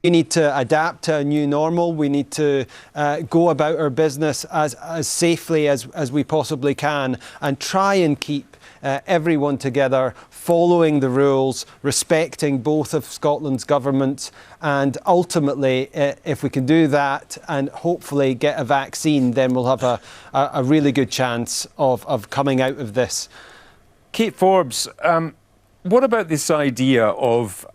We need to adapt to a new normal. We need to go about our business as safely as we possibly can and try and keep everyone together, following the rules, respecting both of Scotland's governments, and ultimately, if we can do that and hopefully get a vaccine, then we'll have a really good chance of coming out of this. Kate Forbes, what about this idea of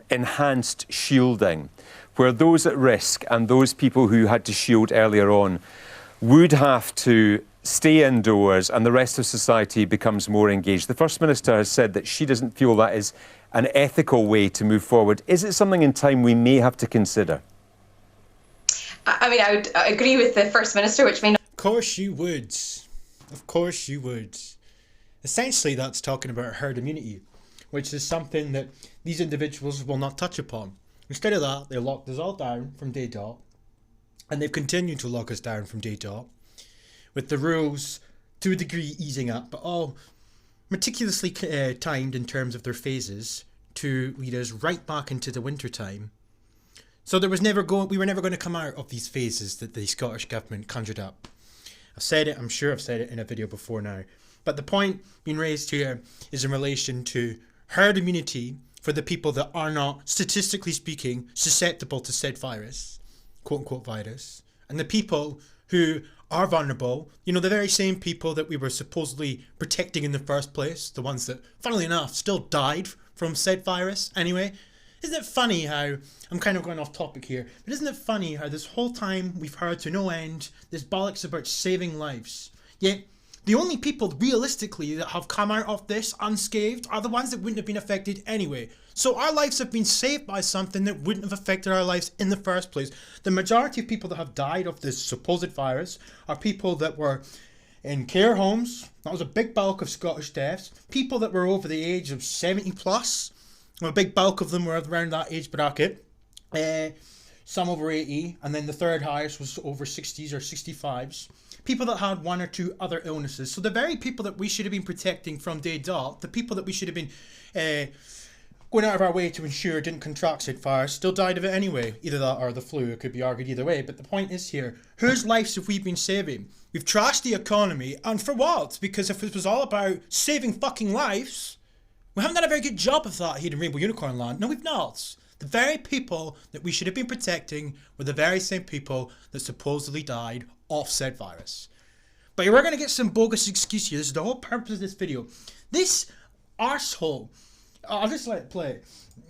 enhanced shielding, where those at risk and those people who had to shield earlier on would have to stay indoors and the rest of society becomes more engaged? The First Minister has said that she doesn't feel that is an ethical way to move forward. Is it something in time we may have to consider? I mean, I would agree with the First Minister, which may not... Of course you would. Of course you would. Essentially, that's talking about herd immunity, which is something that these individuals will not touch upon. Instead of that, they locked us all down from day dot, and they've continued to lock us down from day dot, with the rules to a degree easing up, but all meticulously timed in terms of their phases to lead us right back into the winter time. So we were never going to come out of these phases that the Scottish Government conjured up. I've said it, I'm sure I've said it in a video before now, but the point being raised here is in relation to herd immunity for the people that are not, statistically speaking, susceptible to said virus, quote-unquote virus, and the people who are vulnerable, you know, the very same people that we were supposedly protecting in the first place, the ones that, funnily enough, still died from said virus anyway. Isn't it funny how, I'm kind of going off topic here, but isn't it funny how this whole time we've heard to no end this bollocks about saving lives, yet the only people realistically that have come out of this unscathed are the ones that wouldn't have been affected anyway. So our lives have been saved by something that wouldn't have affected our lives in the first place. The majority of people that have died of this supposed virus are people that were in care homes. That was a big bulk of Scottish deaths. People that were over the age of 70 plus. A big bulk of them were around that age bracket. Some over 80. And then the third highest was over 60s or 65s. People that had one or two other illnesses. So the very people that we should have been protecting from day dot, the people that we should have been going out of our way to ensure didn't contract said virus, still died of it anyway. Either that or the flu, it could be argued either way. But the point is here, whose lives have we been saving? We've trashed the economy, and for what? Because if it was all about saving fucking lives, we haven't done a very good job of that here in Rainbow Unicorn Land. No, we've not. The very people that we should have been protecting were the very same people that supposedly died of said virus. But we're going to get some bogus excuse here. This is the whole purpose of this video. This arsehole, I'll just let it play.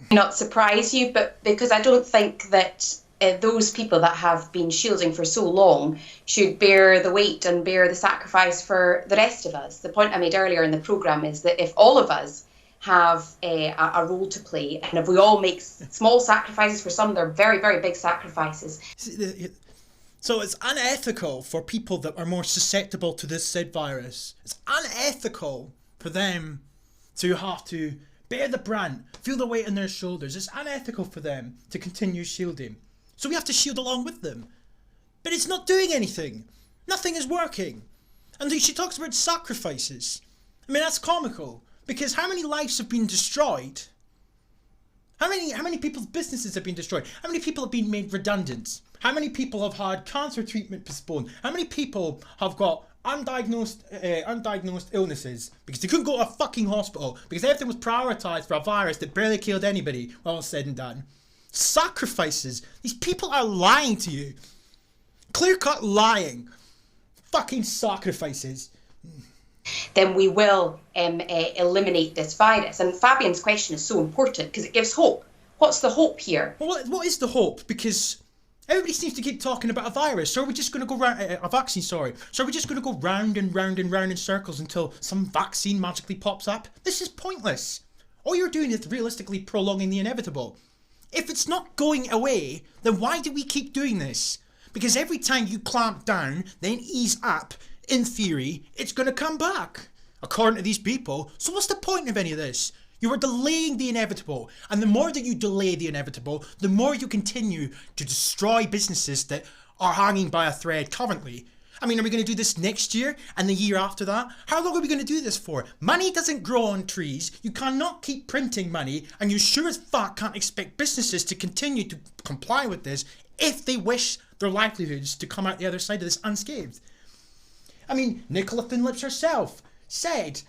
Not surprise you, but because I don't think that those people that have been shielding for so long should bear the weight and bear the sacrifice for the rest of us. The point I made earlier in the programme is that if all of us have a role to play, and if we all make small sacrifices, for some they're very, very big sacrifices. So it's unethical for people that are more susceptible to this said virus. It's unethical for them to have to bear the brunt, feel the weight on their shoulders. It's unethical for them to continue shielding. So we have to shield along with them. But it's not doing anything. Nothing is working. And she talks about sacrifices. I mean, that's comical. Because how many lives have been destroyed? How many people's businesses have been destroyed? How many people have been made redundant? How many people have had cancer treatment postponed? How many people have got undiagnosed illnesses because they couldn't go to a fucking hospital because everything was prioritised for a virus that barely killed anybody when all was said and done? Sacrifices. These people are lying to you. Clear-cut lying. Fucking sacrifices. Then we will eliminate this virus. And Fabian's question is so important because it gives hope. What's the hope here? Well, what is the hope? Because everybody seems to keep talking about a virus. So are we just going to go round, a vaccine, sorry. So are we just going to go round and round and round in circles until some vaccine magically pops up? This is pointless. All you're doing is realistically prolonging the inevitable. If it's not going away, then why do we keep doing this? Because every time you clamp down, then ease up, in theory, it's going to come back, according to these people. So what's the point of any of this? You are delaying the inevitable. And the more that you delay the inevitable, the more you continue to destroy businesses that are hanging by a thread currently. I mean, are we going to do this next year and the year after that? How long are we going to do this for? Money doesn't grow on trees. You cannot keep printing money, and you sure as fuck can't expect businesses to continue to comply with this if they wish their livelihoods to come out the other side of this unscathed. I mean, Nicola Finlips herself said...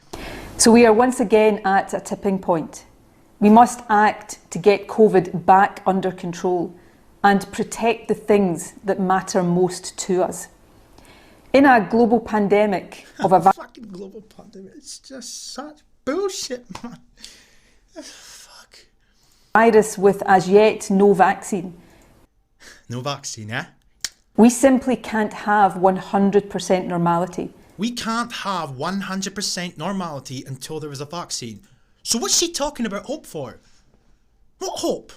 So we are once again at a tipping point. We must act to get COVID back under control and protect the things that matter most to us. In a global pandemic of a fucking global pandemic, it's just such bullshit, man. Fuck. Virus with as yet no vaccine, No vaccine, eh? we simply can't have 100% normality. We can't have 100% normality until there is a vaccine. So what's she talking about hope for? What hope?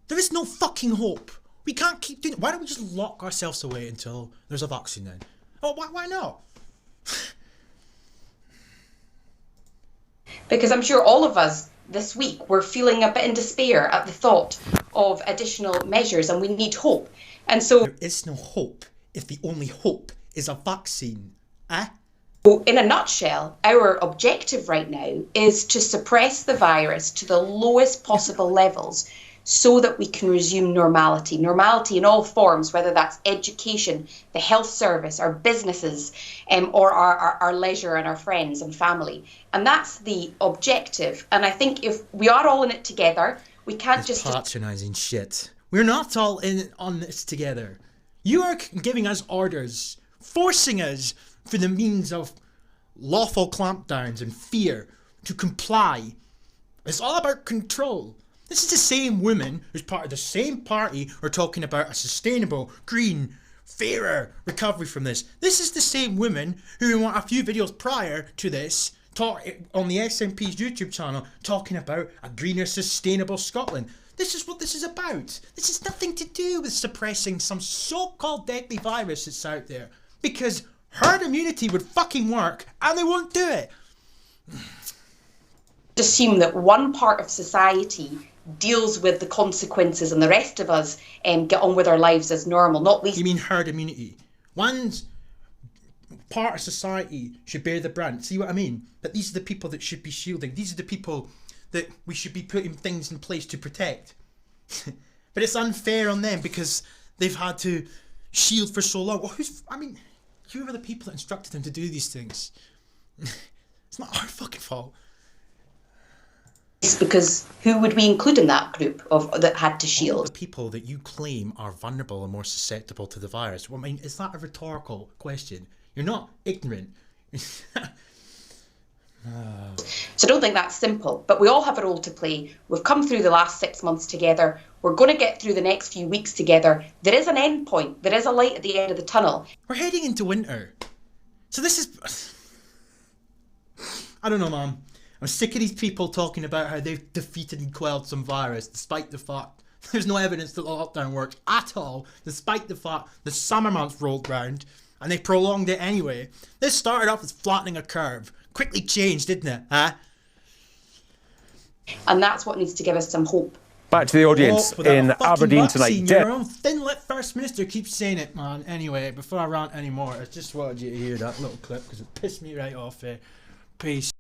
There is no fucking hope. We can't keep doing it. Why don't we just lock ourselves away until there's a vaccine then? Oh, why not? Because I'm sure all of us this week were feeling a bit in despair at the thought of additional measures, and we need hope. And so There is no hope if the only hope is a vaccine, eh? in a nutshell, our objective right now is to suppress the virus to the lowest possible levels so that we can resume normality. Normality in all forms, whether that's education, the health service, our businesses, or our leisure and our friends and family. And that's the objective. And I think if we are all in it together, we can't It's just... patronising shit. We're not all in on this together. You are giving us orders, forcing us for the means of lawful clampdowns and fear to comply. It's all about control. This is the same woman who's part of the same party who are talking about a sustainable, green, fairer recovery from this. This is the same woman who, a few videos prior to this, taught on the SNP's YouTube channel, talking about a greener, sustainable Scotland. This is what this is about. This has nothing to do with suppressing some so-called deadly virus that's out there. Because herd immunity would fucking work, and they won't do it. assume that one part of society deals with the consequences and the rest of us get on with our lives as normal, not least... You mean herd immunity? One's part of society should bear the brunt. See what I mean? But these are the people that should be shielding. These are the people that we should be putting things in place to protect. But it's unfair on them because they've had to shield for so long. Well, who are the people that instructed them to do these things? It's not our fucking fault. Because who would we include in that group that had to All shield? the people that you claim are vulnerable and more susceptible to the virus. Well, I mean, is that a rhetorical question? You're not ignorant. So I don't think that's simple, but we all have a role to play. We've come through the last 6 months together. We're going to get through the next few weeks together. There is an end point. There is a light at the end of the tunnel. We're heading into winter. So this is... I don't know, man. I'm sick of these people talking about how they've defeated and quelled some virus, despite the fact there's no evidence that the lockdown works at all, despite the fact the summer months rolled round and they prolonged it anyway. This started off as flattening a curve. Quickly changed, didn't it? Huh? And that's what needs to give us some hope. Back to the audience Hope without a in fucking Aberdeen vaccine. tonight. Your own thin-lipped First Minister keeps saying it, man. Anyway, before I rant anymore, I just wanted you to hear that little clip because it pissed me right off. Peace.